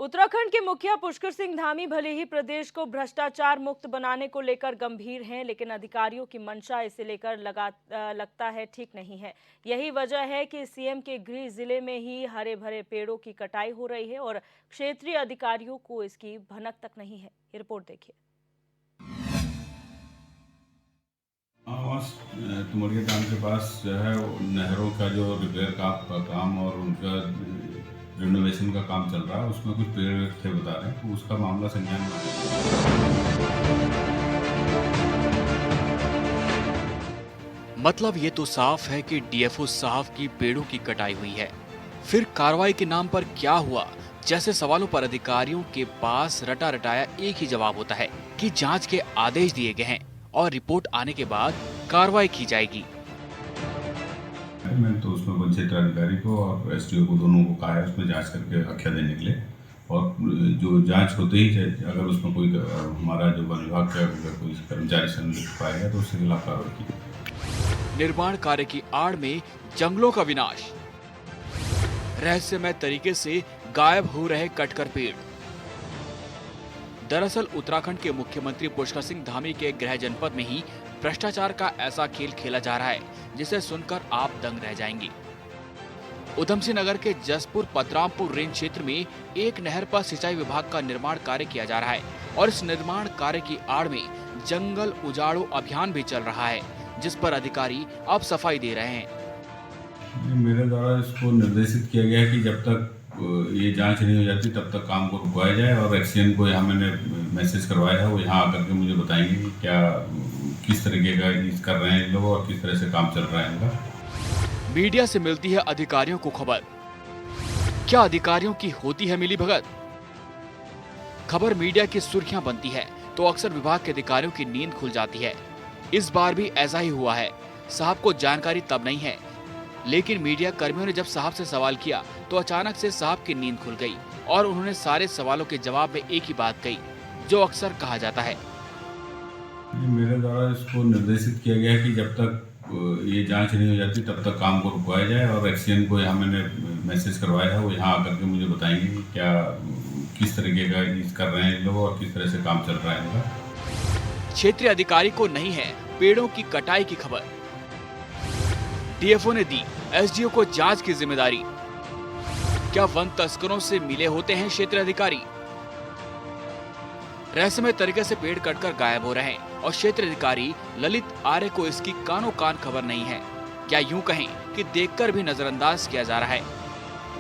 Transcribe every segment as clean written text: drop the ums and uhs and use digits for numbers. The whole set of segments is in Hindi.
उत्तराखंड के मुखिया पुष्कर सिंह धामी भले ही प्रदेश को भ्रष्टाचार मुक्त बनाने को लेकर गंभीर हैं, लेकिन अधिकारियों की मंशा इसे लेकर लगता है ठीक नहीं है। यही वजह है कि सीएम के गृह जिले में ही हरे भरे पेड़ों की कटाई हो रही है और क्षेत्रीय अधिकारियों को इसकी भनक तक नहीं है। ये रिपोर्ट देखिए। तुमड़िया डैम के पास जो है नहरों का जो रिपेयर का काम और उनका रिनोवेशन का काम चल रहा है, उसमें कुछ पेड़ थे बता रहे हैं, तो उसका मामला संज्ञान में मतलब ये तो साफ है कि डीएफओ साहब की पेड़ों की कटाई हुई है। फिर कार्रवाई के नाम पर क्या हुआ, जैसे सवालों पर अधिकारियों के पास रटा रटाया एक ही जवाब होता है कि जांच के आदेश दिए गए हैं और रिपोर्ट आने के बाद कार्रवाई की जाएगी। मैंने तो उसमें वन क्षेत्र अधिकारी को और एसडीओ को दोनों को कहा है उसमें जांच करके आख्या देने के लिए, और जो जांच होते ही अगर उसमें कोई हमारा जो वन विभाग का कोई कर्मचारी संलिप्त पाएगा तो उसके खिलाफ कार्रवाई की। निर्माण कार्य की आड़ में जंगलों का विनाश, रहस्यमय तरीके से गायब हो रहे कटकर पेड़। दरअसल उत्तराखंड के मुख्यमंत्री पुष्कर सिंह धामी के गृह जनपद में ही भ्रष्टाचार का ऐसा खेल खेला जा रहा है जिसे सुनकर आप दंग रह जाएंगे। उधम सिंह नगर के जसपुर पतरामपुर रेंज क्षेत्र में एक नहर पर सिंचाई विभाग का निर्माण कार्य किया जा रहा है और इस निर्माण कार्य की आड़ में जंगल उजाड़ो अभियान भी चल रहा है, जिस पर अधिकारी अब सफाई दे रहे हैं। मेरे द्वारा इसको निर्देशित किया गया है कि जब तक ये जांच नहीं हो जाती तब तक काम को रुकवाया जाए, और एक्सीएन को यहाँ मैंने मैसेज करवाया है, वो यहाँ आकर के मुझे बताएंगे कि क्या किस तरीके का कर रहे हैं लोग और किस तरह से काम चल रहा है इनका। मीडिया से मिलती है अधिकारियों को खबर, क्या अधिकारियों की होती है मिलीभगत? खबर मीडिया की सुर्खियां बनती है तो अक्सर विभाग के अधिकारियों की नींद खुल जाती है। इस बार भी ऐसा ही हुआ है। साहब को जानकारी तब नहीं है, लेकिन मीडिया कर्मियों ने जब साहब से सवाल किया तो अचानक से साहब की नींद खुल गई और उन्होंने सारे सवालों के जवाब में एक ही बात कही, जो अक्सर कहा जाता है। मेरे द्वारा इसको निर्देशित किया गया है कि जब तक ये जांच नहीं हो जाती तब तक काम को रुकवाया जाए, और एक्सीएन को यहाँ मैंने मैसेज करवाया है, वो यहाँ आकर के मुझे बताएंगे कि क्या किस तरीके का कर रहे हैं लोग और किस तरह से काम चल रहा है इनका। क्षेत्रीय अधिकारी को नहीं है पेड़ों की कटाई की खबर। डीएफओ ने दी एसडीओ को जांच की जिम्मेदारी। क्या वन तस्करों से मिले होते हैं क्षेत्रीय अधिकारी? रहस्यमय तरीके से पेड़ कटकर गायब हो रहे हैं और क्षेत्रीय अधिकारी ललित आर्य को इसकी कानों कान खबर नहीं है। क्या यूं कहें कि देखकर भी नजरअंदाज किया जा रहा है।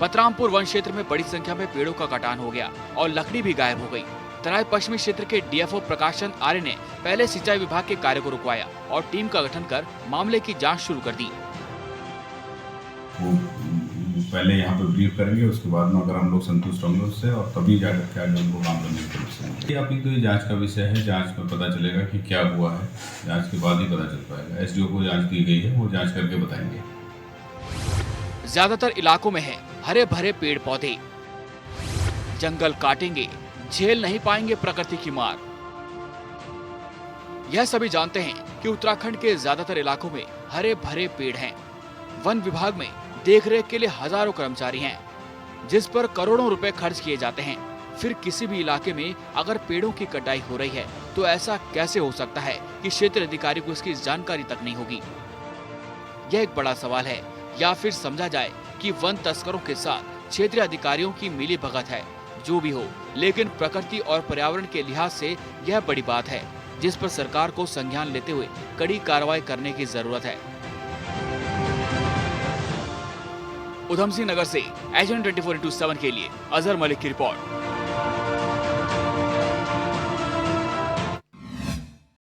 पतरामपुर वन क्षेत्र में बड़ी संख्या में पेड़ों का कटान हो गया और लकड़ी भी गायब हो गई। तराई पश्चिमी क्षेत्र के डीएफओ प्रकाशन आर्य ने पहले सिंचाई विभाग के कार्य को रुकवाया और टीम का गठन कर मामले की जाँच शुरू कर दी। वो पहले यहाँ पे ब्रीफ करेंगे, उसके बाद में अगर हम लोग संतुष्ट होंगे उससे, और तभी जाकर के आगे उनको काम करने की कोशिश। अभी तो ये जांच का विषय है, जांच में पता चलेगा कि क्या हुआ है, जांच के बाद ही पता चल पाएगा। एसडीओ को जांच दी गई है, वो जांच करके बताएंगे। ज्यादातर इलाकों में है हरे भरे पेड़ पौधे, जंगल काटेंगे झेल नहीं पाएंगे प्रकृति की मार। यह सभी जानते हैं कि उत्तराखंड के ज्यादातर इलाकों में हरे भरे पेड़ हैं। वन विभाग में देखरेख के लिए हजारों कर्मचारी हैं, जिस पर करोड़ों रुपए खर्च किए जाते हैं। फिर किसी भी इलाके में अगर पेड़ों की कटाई हो रही है तो ऐसा कैसे हो सकता है कि क्षेत्रीय अधिकारी को इसकी जानकारी तक नहीं होगी? यह एक बड़ा सवाल है, या फिर समझा जाए कि वन तस्करों के साथ क्षेत्रीय अधिकारियों की मिलीभगत है। जो भी हो, लेकिन प्रकृति और पर्यावरण के लिहाज से यह बड़ी बात है, जिस पर सरकार को संज्ञान लेते हुए कड़ी कार्रवाई करने की जरूरत है। उधम सिंह नगर से एजन 24/7 के लिए अजहर मलिक की रिपोर्ट।